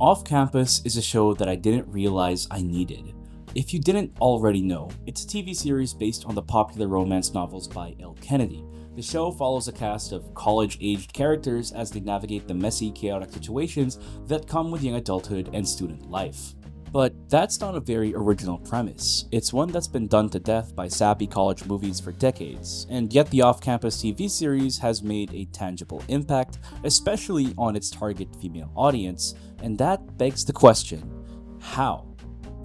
Off Campus is a show that I didn't realize I needed. If you didn't already know, it's a TV series based on the popular romance novels by Elle Kennedy. The show follows a cast of college-aged characters as they navigate the messy, chaotic situations that come with young adulthood and student life. But that's not a very original premise. It's one that's been done to death by sappy college movies for decades, and yet the off-campus TV series has made a tangible impact, especially on its target female audience, and that begs the question, how?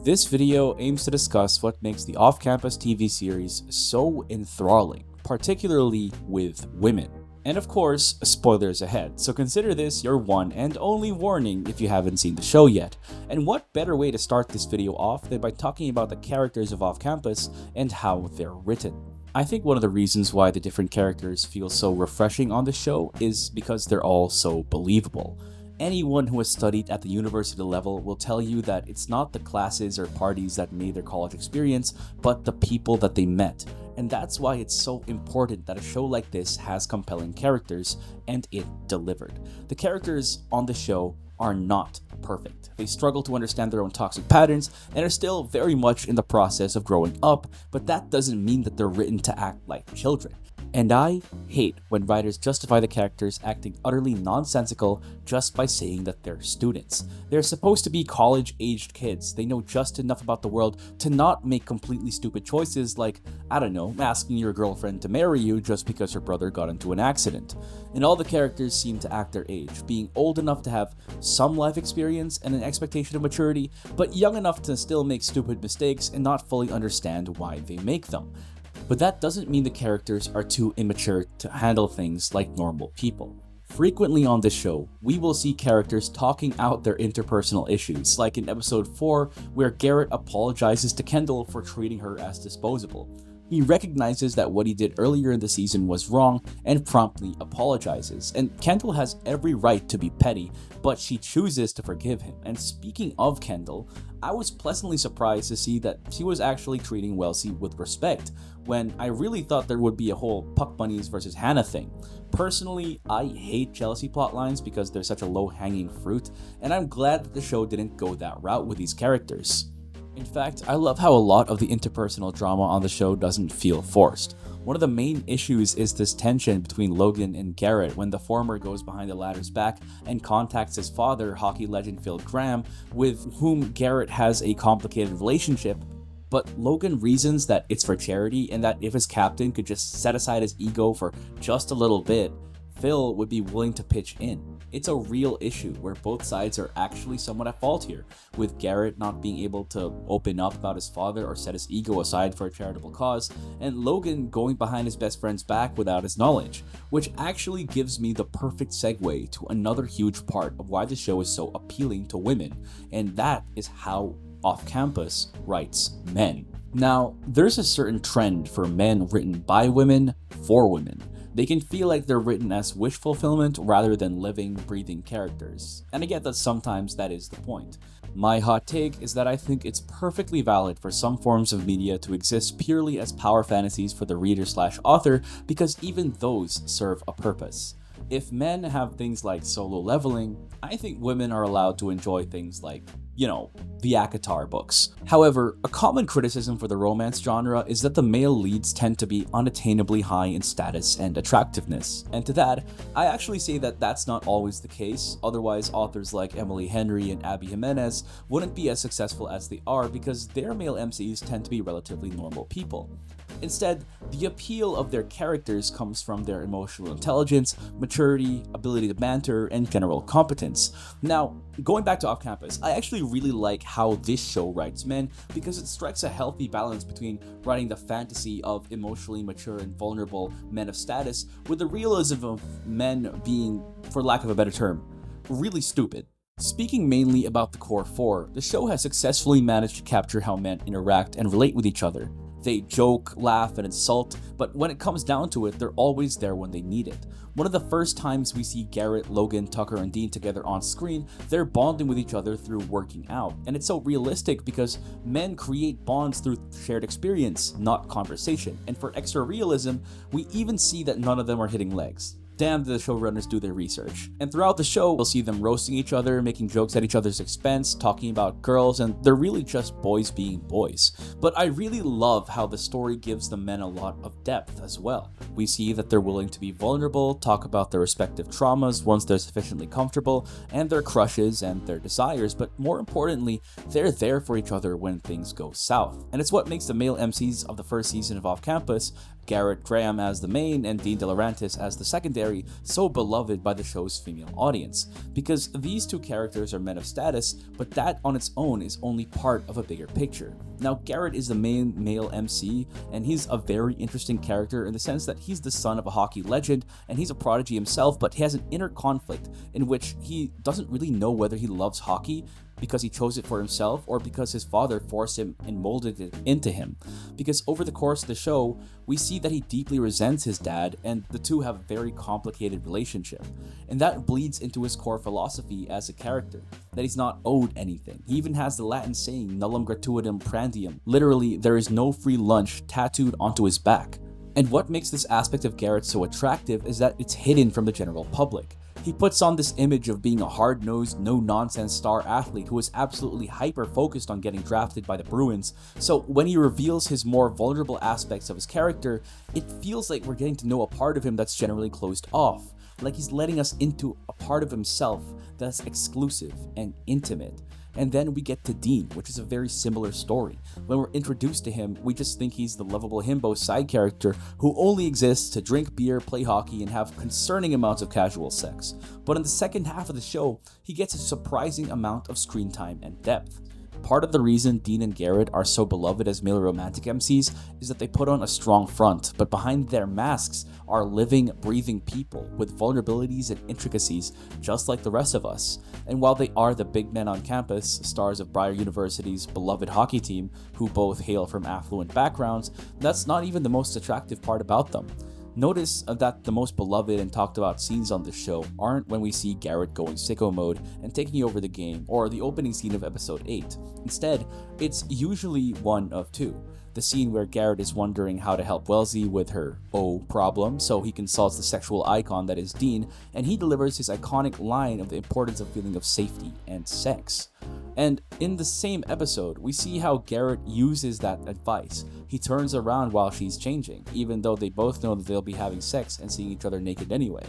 This video aims to discuss what makes the off-campus TV series so enthralling, particularly with women. And of course, spoilers ahead, so consider this your one and only warning if you haven't seen the show yet. And what better way to start this video off than by talking about the characters of Off Campus and how they're written. I think one of the reasons why the different characters feel so refreshing on the show is because they're all so believable. Anyone who has studied at the university level will tell you that it's not the classes or parties that made their college experience, but the people that they met. And that's why it's so important that a show like this has compelling characters, and it delivered. The characters on the show are not perfect. They struggle to understand their own toxic patterns and are still very much in the process of growing up, but that doesn't mean that they're written to act like children. And I hate when writers justify the characters acting utterly nonsensical just by saying that they're students. They're supposed to be college-aged kids. They know just enough about the world to not make completely stupid choices like, I don't know, asking your girlfriend to marry you just because her brother got into an accident. And all the characters seem to act their age, being old enough to have some life experience and an expectation of maturity, but young enough to still make stupid mistakes and not fully understand why they make them. But that doesn't mean the characters are too immature to handle things like normal people. Frequently on this show, we will see characters talking out their interpersonal issues, like in episode 4 where Garrett apologizes to Kendall for treating her as disposable. He recognizes that what he did earlier in the season was wrong and promptly apologizes, and Kendall has every right to be petty, but she chooses to forgive him. And speaking of Kendall, I was pleasantly surprised to see that she was actually treating Wellesley with respect, when I really thought there would be a whole Puck Bunnies versus Hannah thing. Personally, I hate jealousy plotlines because they're such a low-hanging fruit, and I'm glad that the show didn't go that route with these characters. In fact, I love how a lot of the interpersonal drama on the show doesn't feel forced. One of the main issues is this tension between Logan and Garrett when the former goes behind the latter's back and contacts his father, hockey legend Phil Graham, with whom Garrett has a complicated relationship. But Logan reasons that it's for charity and that if his captain could just set aside his ego for just a little bit, Phil would be willing to pitch in. It's a real issue where both sides are actually somewhat at fault here, with Garrett not being able to open up about his father or set his ego aside for a charitable cause, and Logan going behind his best friend's back without his knowledge, which actually gives me the perfect segue to another huge part of why the show is so appealing to women, and that is how Off Campus writes men. Now, there's a certain trend for men written by women for women. They can feel like they're written as wish fulfillment rather than living, breathing characters, and I get that sometimes that is the point. My hot take is that I think it's perfectly valid for some forms of media to exist purely as power fantasies for the reader/author because even those serve a purpose. If men have things like solo leveling, I think women are allowed to enjoy things like, the ACOTAR books. However, a common criticism for the romance genre is that the male leads tend to be unattainably high in status and attractiveness. And to that, I actually say that that's not always the case, otherwise authors like Emily Henry and Abby Jimenez wouldn't be as successful as they are because their male MCs tend to be relatively normal people. Instead, the appeal of their characters comes from their emotional intelligence, maturity, ability to banter, and general competence. Now, going back to Off Campus, I actually really like how this show writes men because it strikes a healthy balance between writing the fantasy of emotionally mature and vulnerable men of status with the realism of men being, for lack of a better term, really stupid. Speaking mainly about the core four, the show has successfully managed to capture how men interact and relate with each other. They joke, laugh, and insult, but when it comes down to it, they're always there when they need it. One of the first times we see Garrett, Logan, Tucker, and Dean together on screen, they're bonding with each other through working out. And it's so realistic because men create bonds through shared experience, not conversation. And for extra realism, we even see that none of them are hitting legs. Damn, the showrunners do their research. And throughout the show, we'll see them roasting each other, making jokes at each other's expense, talking about girls, and they're really just boys being boys. But I really love how the story gives the men a lot of depth as well. We see that they're willing to be vulnerable, talk about their respective traumas once they're sufficiently comfortable, and their crushes and their desires, but more importantly, they're there for each other when things go south. And it's what makes the male MCs of the first season of Off Campus, Garrett Graham as the main and Dean De Laurentiis as the secondary, so beloved by the show's female audience. Because these two characters are men of status, but that on its own is only part of a bigger picture. Now, Garrett is the main male MC, and he's a very interesting character in the sense that he's the son of a hockey legend, and he's a prodigy himself, but he has an inner conflict in which he doesn't really know whether he loves hockey because he chose it for himself or because his father forced him and molded it into him. Because over the course of the show, we see that he deeply resents his dad, and the two have a very complicated relationship. And that bleeds into his core philosophy as a character, that he's not owed anything. He even has the Latin saying, nullum gratuitum prandium. Literally, there is no free lunch tattooed onto his back. And what makes this aspect of Garrett so attractive is that it's hidden from the general public. He puts on this image of being a hard-nosed, no-nonsense star athlete who is absolutely hyper-focused on getting drafted by the Bruins, so when he reveals his more vulnerable aspects of his character, it feels like we're getting to know a part of him that's generally closed off, like he's letting us into a part of himself that's exclusive and intimate. And then we get to Dean, which is a very similar story. When we're introduced to him, we just think he's the lovable himbo side character who only exists to drink beer, play hockey, and have concerning amounts of casual sex. But in the second half of the show, he gets a surprising amount of screen time and depth. Part of the reason Dean and Garrett are so beloved as male romantic MCs is that they put on a strong front, but behind their masks are living, breathing people with vulnerabilities and intricacies just like the rest of us. And while they are the big men on campus, stars of Briar University's beloved hockey team, who both hail from affluent backgrounds, that's not even the most attractive part about them. Notice that the most beloved and talked about scenes on this show aren't when we see Garrett going sicko mode and taking over the game, or the opening scene of episode 8. Instead, it's usually one of two. The scene where Garrett is wondering how to help Wellesley with her problem, so he consults the sexual icon that is Dean, and he delivers his iconic line of the importance of feeling of safety and sex. And in the same episode, we see how Garrett uses that advice. He turns around while she's changing, even though they both know that they'll be having sex and seeing each other naked anyway.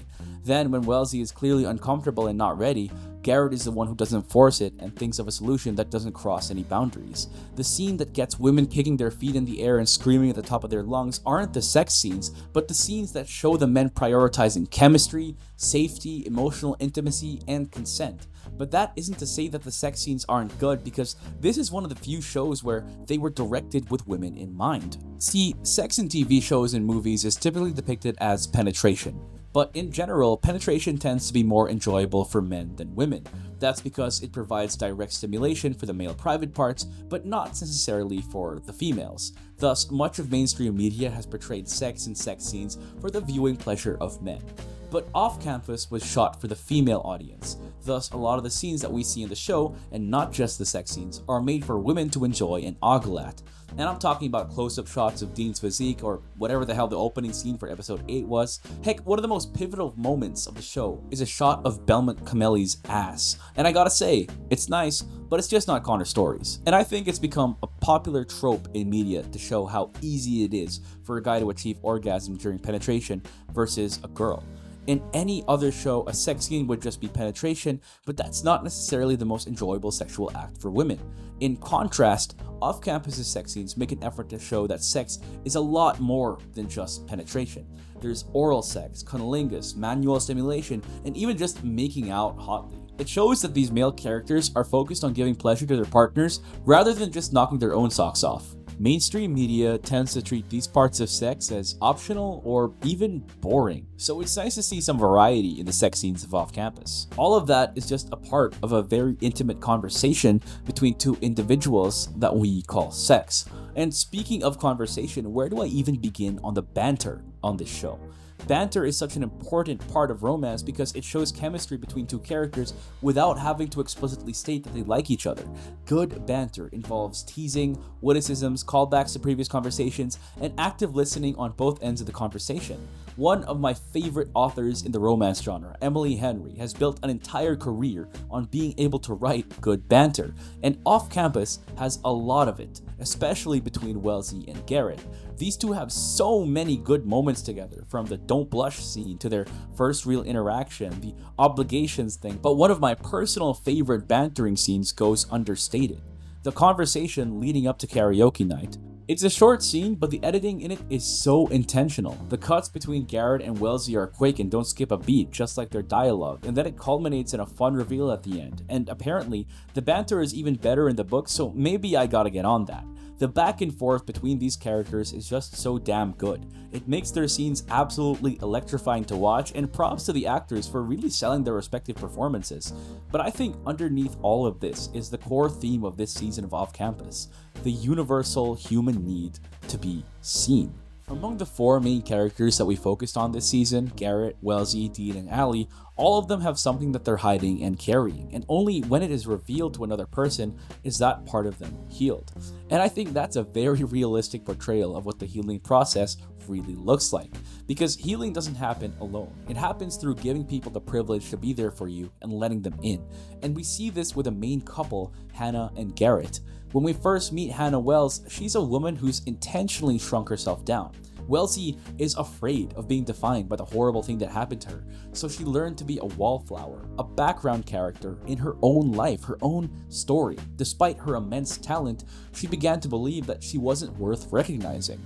Then, when Wellesley is clearly uncomfortable and not ready, Garrett is the one who doesn't force it and thinks of a solution that doesn't cross any boundaries. The scene that gets women kicking their feet in the air and screaming at the top of their lungs aren't the sex scenes, but the scenes that show the men prioritizing chemistry, safety, emotional intimacy, and consent. But that isn't to say that the sex scenes aren't good, because this is one of the few shows where they were directed with women in mind. See, sex in TV shows and movies is typically depicted as penetration. But in general, penetration tends to be more enjoyable for men than women. That's because it provides direct stimulation for the male private parts, but not necessarily for the females. Thus, much of mainstream media has portrayed sex and sex scenes for the viewing pleasure of men. But Off Campus was shot for the female audience. Thus, a lot of the scenes that we see in the show, and not just the sex scenes, are made for women to enjoy and ogle at. And I'm talking about close-up shots of Dean's physique, or whatever the hell the opening scene for episode 8 was. Heck, one of the most pivotal moments of the show is a shot of Belmont Camelli's ass. And I gotta say, it's nice, but it's just not Connor Stories. And I think it's become a popular trope in media to show how easy it is for a guy to achieve orgasm during penetration versus a girl. In any other show, a sex scene would just be penetration, but that's not necessarily the most enjoyable sexual act for women. In contrast, off-campus sex scenes make an effort to show that sex is a lot more than just penetration. There's oral sex, cunnilingus, manual stimulation, and even just making out hotly. It shows that these male characters are focused on giving pleasure to their partners rather than just knocking their own socks off. Mainstream media tends to treat these parts of sex as optional or even boring, so it's nice to see some variety in the sex scenes of Off Campus. All of that is just a part of a very intimate conversation between two individuals that we call sex. And speaking of conversation, where do I even begin on the banter on this show? Banter is such an important part of romance because it shows chemistry between two characters without having to explicitly state that they like each other. Good banter involves teasing, witticisms, callbacks to previous conversations, and active listening on both ends of the conversation. One of my favorite authors in the romance genre, Emily Henry, has built an entire career on being able to write good banter, and Off Campus has a lot of it, especially between Wellesley and Garrett. These two have so many good moments together, from the don't blush scene to their first real interaction, the obligations thing, but one of my personal favorite bantering scenes goes understated: the conversation leading up to karaoke night. It's a short scene, but the editing in it is so intentional. The cuts between Garrett and Wellesley are quick and don't skip a beat, just like their dialogue, and then it culminates in a fun reveal at the end. And apparently, the banter is even better in the book, so maybe I gotta get on that. The back and forth between these characters is just so damn good. It makes their scenes absolutely electrifying to watch, and props to the actors for really selling their respective performances. But I think underneath all of this is the core theme of this season of Off Campus: the universal human need to be seen. Among the four main characters that we focused on this season, Garrett, Wellesley, Dean, and Allie, all of them have something that they're hiding and carrying, and only when it is revealed to another person is that part of them healed. And I think that's a very realistic portrayal of what the healing process really looks like, because healing doesn't happen alone. It happens through giving people the privilege to be there for you and letting them in. And we see this with the main couple, Hannah and Garrett. When we first meet Hannah Wells, she's a woman who's intentionally shrunk herself down. Wellesley is afraid of being defined by the horrible thing that happened to her, so she learned to be a wallflower, a background character in her own life, her own story. Despite her immense talent, she began to believe that she wasn't worth recognizing.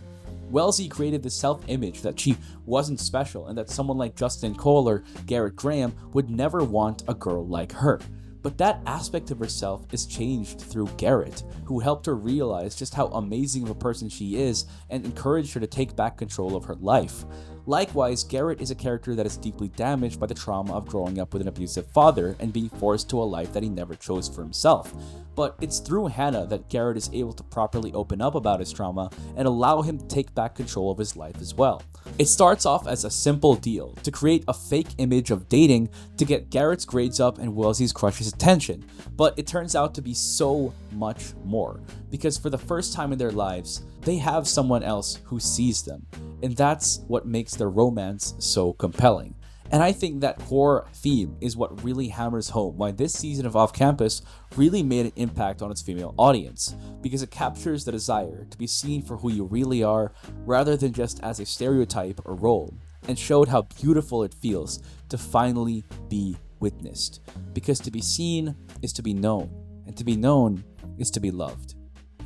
Wellesley created this self-image that she wasn't special and that someone like Justin Cole or Garrett Graham would never want a girl like her. But that aspect of herself is changed through Garrett, who helped her realize just how amazing of a person she is and encouraged her to take back control of her life. Likewise, Garrett is a character that is deeply damaged by the trauma of growing up with an abusive father and being forced to a life that he never chose for himself. But it's through Hannah that Garrett is able to properly open up about his trauma and allow him to take back control of his life as well. It starts off as a simple deal to create a fake image of dating to get Garrett's grades up and Wellesley's crush's attention, but it turns out to be so much more, because for the first time in their lives, they have someone else who sees them, and that's what makes their romance so compelling. And I think that core theme is what really hammers home why this season of Off Campus really made an impact on its female audience, because it captures the desire to be seen for who you really are rather than just as a stereotype or role, and showed how beautiful it feels to finally be witnessed, because to be seen is to be known, and to be known is to be loved.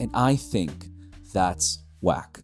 And I think that's whack.